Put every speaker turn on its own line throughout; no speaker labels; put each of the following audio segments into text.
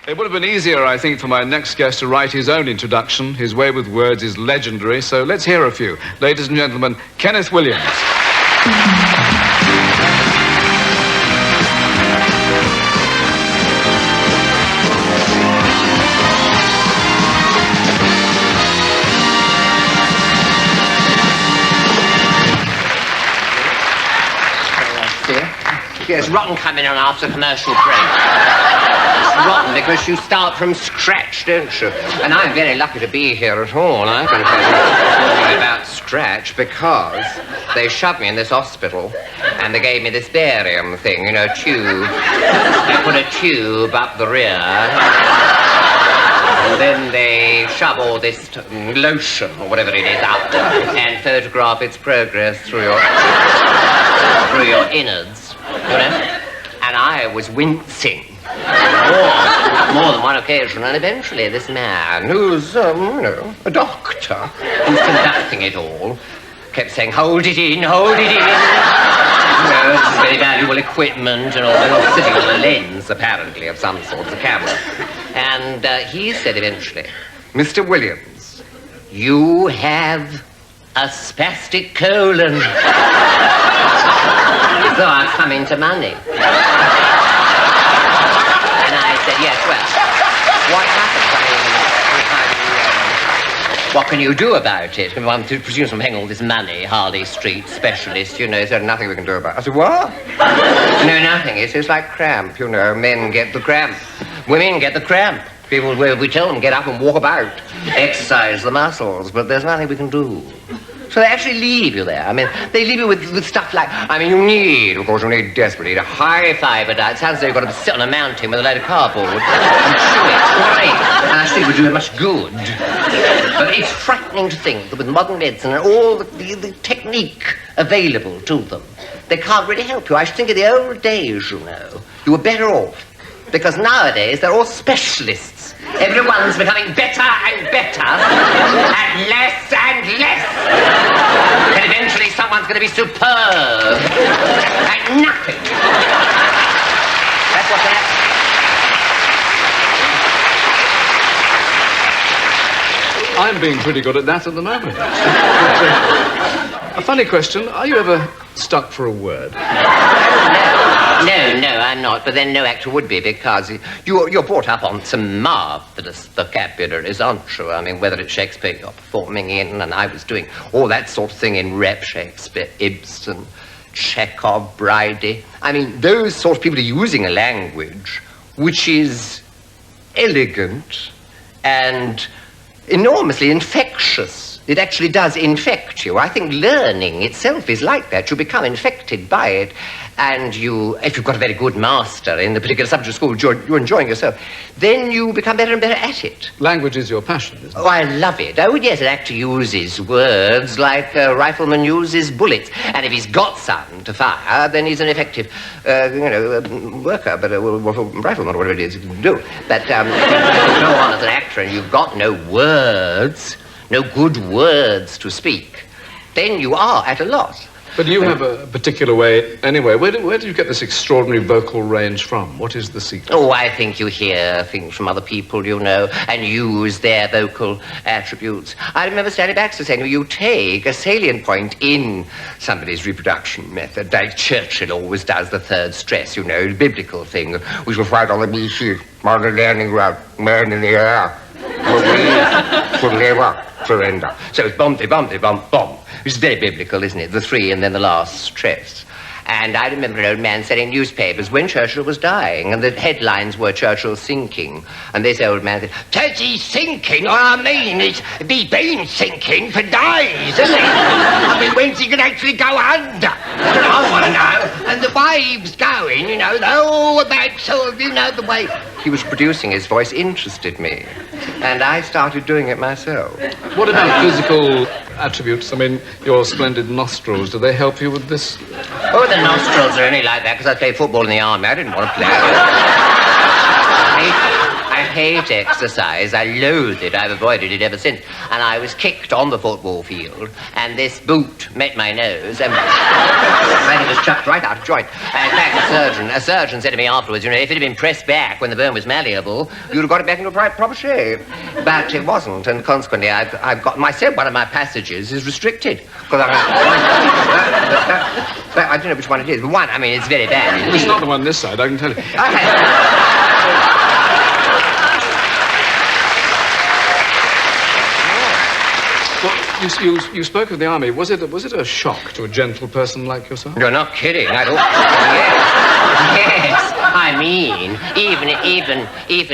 It would have been easier, I think, for my next guest to write his own introduction. His way with words is legendary, so let's hear a few. Ladies and gentlemen, Kenneth Williams.
Yes, rotten coming on after commercial break. It's rotten because you start from scratch, don't you? And I'm very lucky to be here at all, I can tell you about scratch, because they shoved me in this hospital and they gave me this barium thing, you know, tube. They put a tube up the rear. And then they shove all this lotion, or whatever it is, up and photograph its progress through your innards. You know? And I was wincing more than one occasion, and eventually this man, who's, a doctor, who's conducting it all, kept saying, hold it in, hold it in. You know, this is very valuable equipment and all. They're all sitting on a lens, apparently, of some sort, the camera. And he said eventually, Mr. Williams, you have a spastic colon. So I've come into money. And I said, yes, well, what happens? What can you do about it? One presumes from paying all this money, Harley Street specialist, you know, is there nothing we can do about it? I said, what? No, nothing. It's like cramp, you know. Men get the cramp. Women get the cramp. People, we tell them, get up and walk about, exercise the muscles, but there's nothing we can do. So they actually leave you there. I mean, they leave you with stuff like, you need desperately a high fiber diet. It sounds like you've got to sit on a mountain with a load of cardboard and chew it. Great. And I think it would do it much good. But it's frightening to think that with modern medicine and all the technique available to them, they can't really help you. I should think of the old days, you know. You were better off. Because nowadays, they're all specialists. Everyone's becoming better and better, and less and less. And eventually someone's going to be superb at nothing. That's what's going to happen.
I'm being pretty good at that at the moment. A funny question, are you ever stuck for a word?
No, I'm not, but then no actor would be, because you're brought up on some marvellous vocabularies, aren't you? I mean, whether it's Shakespeare you're performing in, and I was doing all that sort of thing in rep, Shakespeare, Ibsen, Chekhov, Bridie. I mean, those sort of people are using a language which is elegant and enormously infectious. It actually does infect you. I think learning itself is like that. You become infected by it, and if you've got a very good master in the particular subject of school, you're enjoying yourself, then you become better and better at it.
Language is your passion, isn't it?
Oh, I love it. Oh, yes, an actor uses words like a rifleman uses bullets, and if he's got some to fire, then he's an effective, worker, but rifleman or whatever it is you can do. But if you go on as an actor and you've got no words, no good words to speak, then you are at a loss.
But you have a particular way, anyway. Where do you get this extraordinary vocal range from? What is the secret?
Oh, I think you hear things from other people, you know, and use their vocal attributes. I remember Stanley Baxter saying, you take a salient point in somebody's reproduction method, like Churchill always does the third stress, you know, the biblical thing. We shall fight on the BC, on the landing ground, man in the air. Should never surrender. So it's bomb, bomb, bomb, bomb. Which is very biblical, isn't it? The three and then the last stress. And I remember an old man selling newspapers when Churchill was dying, and the headlines were Churchill sinking. And this old man said, "Churchill's sinking? I mean, he's been sinking for days, hasn't he? I mean, when's he going to actually go under? I want to know. And the way he was going, you know, all that sort of, you know, the way he was producing his voice interested me. And I started doing it myself.
What about physical attributes? I mean, your splendid nostrils, do they help you with this?
Oh, the nostrils are only like that because I played football in the army. I didn't want to play. I hate exercise. I loathe it. I've avoided it ever since. And I was kicked on the football field, and this boot met my nose, and it was chucked right out of joint. And in fact, a surgeon said to me afterwards, you know, if it had been pressed back when the bone was malleable, you'd have got it back into proper shape. But it wasn't, and consequently, I've got myself, one of my passages is restricted. Because I don't know which one it is. The one, I mean, it's very bad.
It's not the one this side, I can tell you. Well, you spoke of the army. Was it a shock to a gentle person like yourself?
You're not kidding. I don't... Yes. I mean, even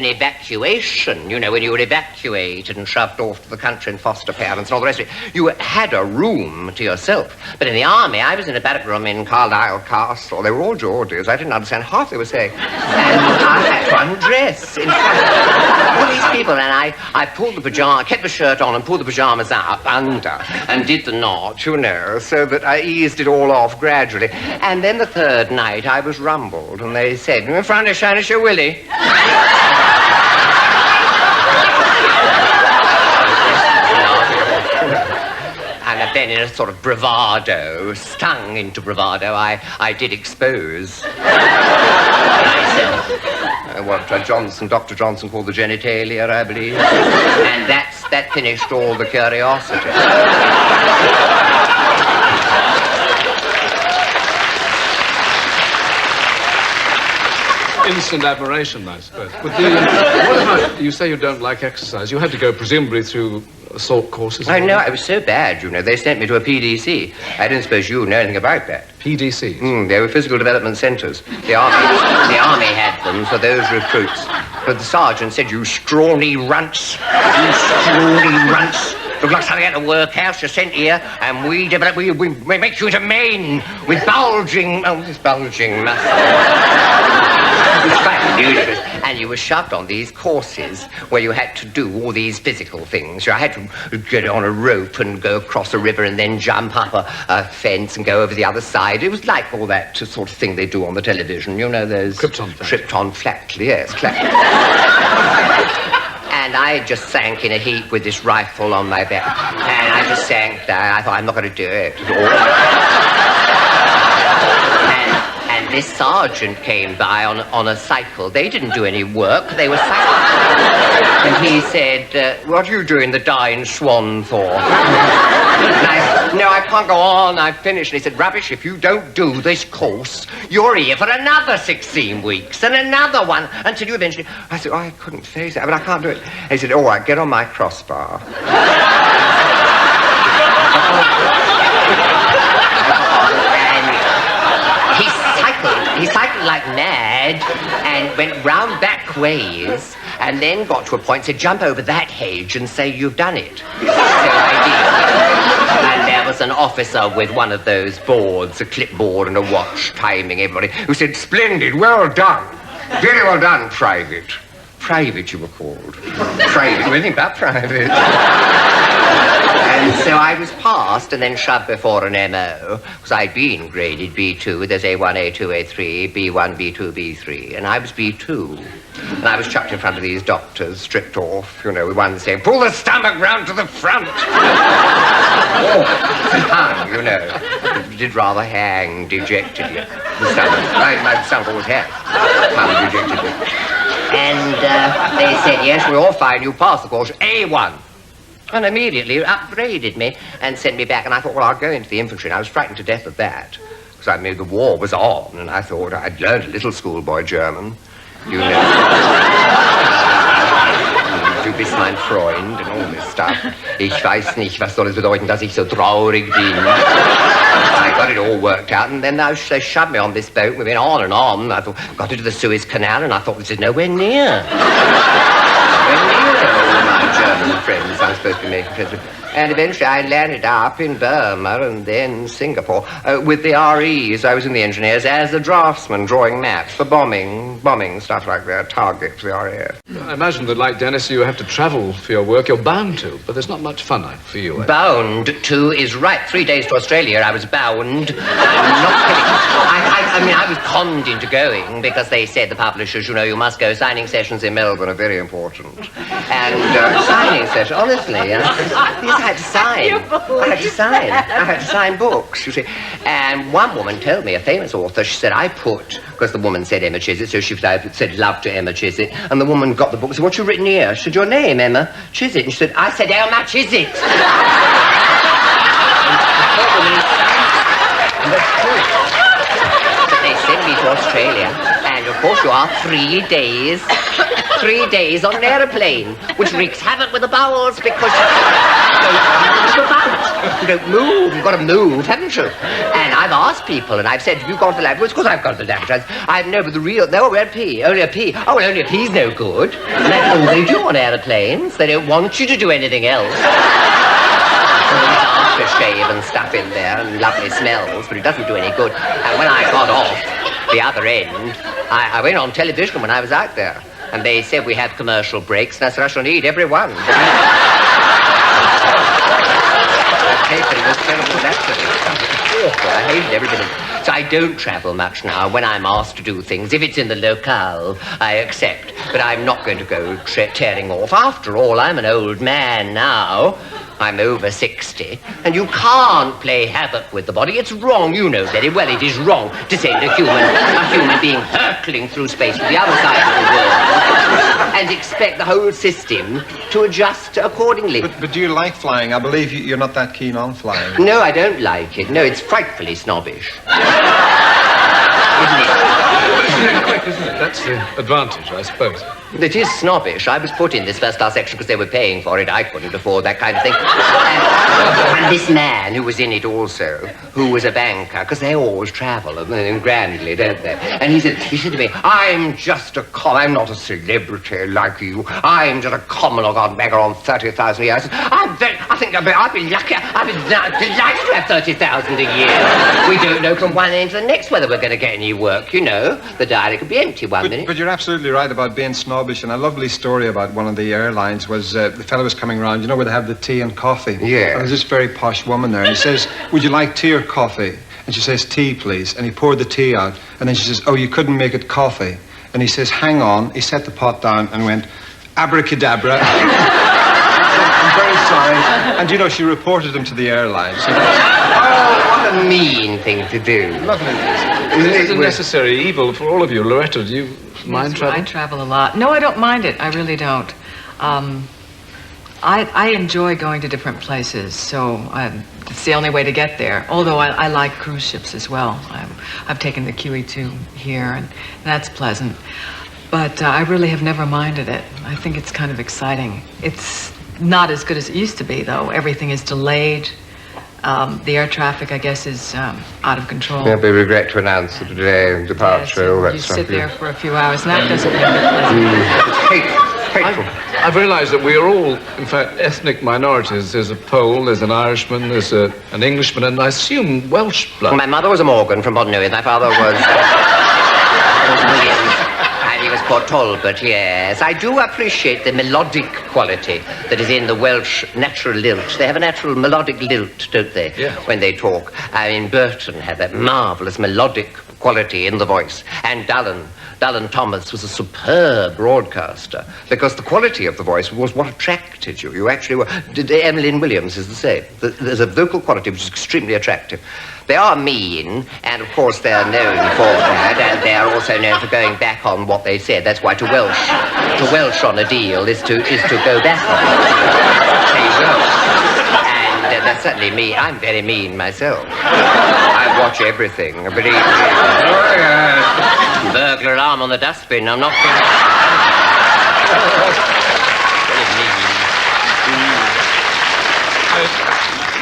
evacuation, you know, when you were evacuated and shoved off to the country and foster parents and all the rest of it, you had a room to yourself. But in the army, I was in a barrack room in Carlisle Castle. They were all Geordies. I didn't understand half they were saying. And I had to undress in front of all these people, and I pulled the pyjamas, kept the shirt on and pulled the pyjamas up under and did the knot, you know, so that I eased it all off gradually. And then the third night, I was rumbled, and they said, in front of Shinish your Willie. And then in a sort of bravado, stung into bravado, I did expose myself. What Dr. Johnson called the genitalia, I believe. And that finished all the curiosity.
Instant admiration, I suppose. But what about, you say you don't like exercise. You had to go presumably through assault courses.
I know, I was so bad, you know. They sent me to a PDC. I don't suppose you know anything about that.
PDCs?
They were physical development centres. The army had them for those recruits. But the sergeant said, you scrawny runts. You scrawny runts. Look like something out of the workhouse. You're sent here, and we make you into men with bulging muscles. And you were shoved on these courses where you had to do all these physical things. I had to get on a rope and go across a river and then jump up a fence and go over the other side. It was like all that sort of thing they do on the television. You know, those... Krypton flatly, yes, flatly. And I just sank in a heap with this rifle on my back. And I just sank down. I thought, I'm not going to do it at all. And this sergeant came by on a cycle. They didn't do any work. They were cycling. And he said, what are you doing the dying swan for? No, I can't go on. I've finished. And he said, rubbish, if you don't do this course, you're here for another 16 weeks and another one until you eventually... I said, I couldn't face that, but I can't do it. And he said, all right, get on my crossbar. He cycled like mad and went round back ways and then got to a point, said, jump over that hedge and say you've done it. So I did. And there was an officer with one of those boards, a clipboard and a watch, timing everybody, who said, splendid, well done. Very well done, Private. Private, you were called. Private, anything but private. And so I was passed and then shoved before an MO, because I'd been graded B2. There's A1, A2, A3, B1, B2, B3, and I was B2. And I was chucked in front of these doctors, stripped off, you know, with one saying, pull the stomach round to the front. Hung, you know. It did rather hang dejectedly. The stomach. My stomach always has. Hung dejectedly. And they said, yes, we're all fine. You passed the course. A1. And immediately upgraded me and sent me back. And I thought, well, I'll go into the infantry. And I was frightened to death of that. Because I mean, the war was on. And I thought I'd learned a little schoolboy German. You know. Du bist mein Freund and all this stuff. Ich weiß nicht, was soll es bedeuten, dass ich so traurig bin. I got it all worked out, and then they shoved me on this boat. We went on and on. I thought, got into the Suez Canal, and I thought, this is nowhere near. Nowhere near all my German friends I'm supposed to be making friends with. And eventually I landed up in Burma and then Singapore with the REs. I was in the engineers as a draftsman drawing maps for bombing, stuff like that, targets, the RAF.
I imagine that, like Dennis, you have to travel for your work. You're bound to, but there's not much fun for you.
Bound to is right. 3 days to Australia, I was bound. I'm not kidding. I was conned into going because they said, the publishers, you know, you must go. Signing sessions in Melbourne are very important. And signing sessions, honestly, yes, I had to sign. I had to sign books, you see. And one woman told me, a famous author, she said, because the woman said Emma Chiswick, so she said love to Emma Chiswick. And the woman got the book and said, what you written here? She said, your name, Emma Chiswick. And she said, I said Emma Chiswick. They sent me to Australia, and of course you are 3 days. 3 days on an aeroplane, which wreaks havoc with the bowels because you don't move. You've got to move, haven't you? And I've asked people, and I've said, have you got the laboratories? Of course I've got the laboratories. I know, but the real, no, we're pee, only a pee. Oh, well, only a pee's no good. And that's all they do on aeroplanes. They don't want you to do anything else. Aftershave and stuff in there and lovely smells, but it doesn't do any good. And when I got off the other end, I went on television when I was out there, and they said we have commercial breaks, and I said I shall need every one. I've taken this terrible laxative stuff. I hated every bit of it. So I don't travel much now. When I'm asked to do things, if it's in the locale, I accept. But I'm not going to go tearing off. After all, I'm an old man now. I'm over 60, and you can't play havoc with the body. It's wrong, you know very well it is wrong to send a human being hurtling through space to the other side of the world and expect the whole system to adjust accordingly.
But do you like flying? I believe you're not that keen on flying.
No, I don't like it. No, it's frightfully snobbish. Isn't it?
That's the advantage, I suppose.
It is snobbish. I was put in this first-class section because they were paying for it. I couldn't afford that kind of thing. And this man who was in it also, who was a banker, because they always travel and grandly, don't they? And he said to me, I'm not a celebrity like you. I'm just a common old beggar on 30,000 a year. I said, I think I'd be lucky. I'd be delighted to have 30,000 a year. We don't know from one end to the next whether we're going to get any work, you know. The diary could be empty one minute.
But you're absolutely right about being snobbish. And a lovely story about one of the airlines was the fellow was coming around, you know, where they have the tea and coffee.
Yeah.
And there's this very posh woman there, and he says, would you like tea or coffee? And she says, tea, please. And he poured the tea out, and then she says, oh, you couldn't make it coffee. And he says, hang on. He set the pot down and went, abracadabra. I'm very sorry. And, you know, she reported him to the airline. So
what a mean thing to do.
Lovely. It's a necessary evil for all of you. Loretta, do you mind travel?
I travel a lot. No, I don't mind it. I really don't. I enjoy going to different places, so it's the only way to get there. Although I like cruise ships as well. I've taken the QE2 here, and that's pleasant. But I really have never minded it. I think it's kind of exciting. It's not as good as it used to be, though. Everything is delayed. The air traffic, I guess, is out of control.
Yeah, we regret to announce the delay and departure.
Yes,
all that
you
stuff.
sit there for a few hours, and that doesn't make it pleasant.
I've realised that we are all, in fact, ethnic minorities. There's a Pole, there's an Irishman, there's an Englishman, and I assume Welsh blood.
My mother was a Morgan from Bodnewith. My father was Williams. And he was Port Talbot, yes. I do appreciate the melodic quality that is in the Welsh natural lilt. They have a natural melodic lilt, don't they,
Yeah.
when they talk. I mean, Burton had that marvellous melodic quality in the voice. And Dallin Thomas was a superb broadcaster because the quality of the voice was what attracted you. You actually were... Emmeline Williams is the same. There's a vocal quality which is extremely attractive. They are mean, and of course they're known for that, and they're also known for going back on what they said. That's why to Welsh on a deal is to go back on it. Say Welsh. And that's certainly me. I'm very mean myself. I watch everything, believe me. Oh, yes. Burglar alarm on the dustbin. I'm not very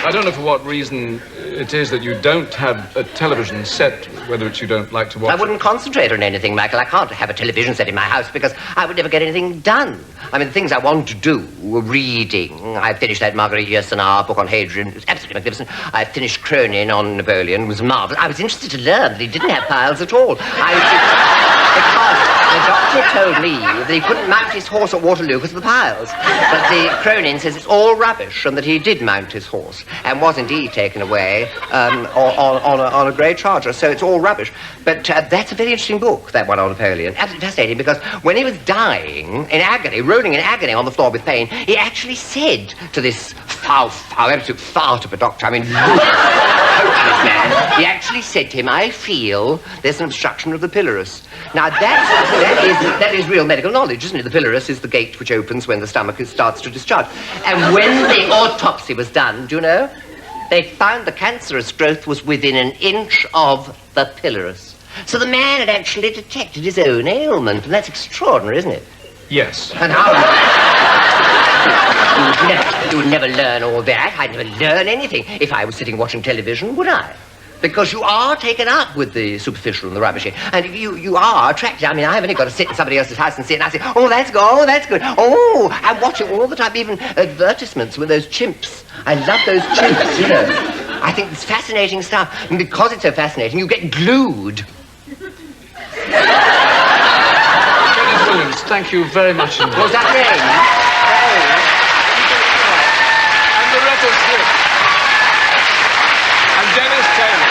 I don't know for what reason it is that you don't have a television set, whether it's you don't like to watch.
I wouldn't concentrate on anything, Michael. I can't have a television set in my house because I would never get anything done. I mean, the things I want to do were reading. I finished that Marguerite Yourcenar book on Hadrian. It was absolutely magnificent. I finished Cronin on Napoleon. It was marvelous. I was interested to learn that he didn't have piles at all. Because the doctor told me that he couldn't mount his horse at Waterloo because of the piles. But the Cronin says it's all rubbish and that he did mount his horse and was indeed taken away on a grey charger. So it's all rubbish. But that's a very interesting book, that one on Napoleon. Absolutely fascinating, because when he was dying in agony, rolling in agony on the floor with pain, he actually said to this absolute fart of a doctor, I mean, hopeless man, he actually said to him, I feel there's an obstruction of the pylorus. Now, that is real medical knowledge, isn't it? The pylorus is the gate which opens when the stomach starts to discharge. And when the autopsy was done, do you know, they found the cancerous growth was within an inch of the pylorus. So the man had actually detected his own ailment, and that's extraordinary, isn't it?
Yes.
And how... You would never learn all that. I'd never learn anything if I was sitting watching television, would I? Because you are taken up with the superficial and the rubbishy. And you are attracted. I mean, I've only got to sit in somebody else's house and sit and I say, oh, that's good, oh, that's good. Oh, I watch it all the time, even advertisements with those chimps. I love those chimps, you know. I think it's fascinating stuff. And because it's so fascinating, you get glued.
Kenneth Williams, thank you very much indeed.
Was that name?
And Loretta Swit. And Dennis Taylor.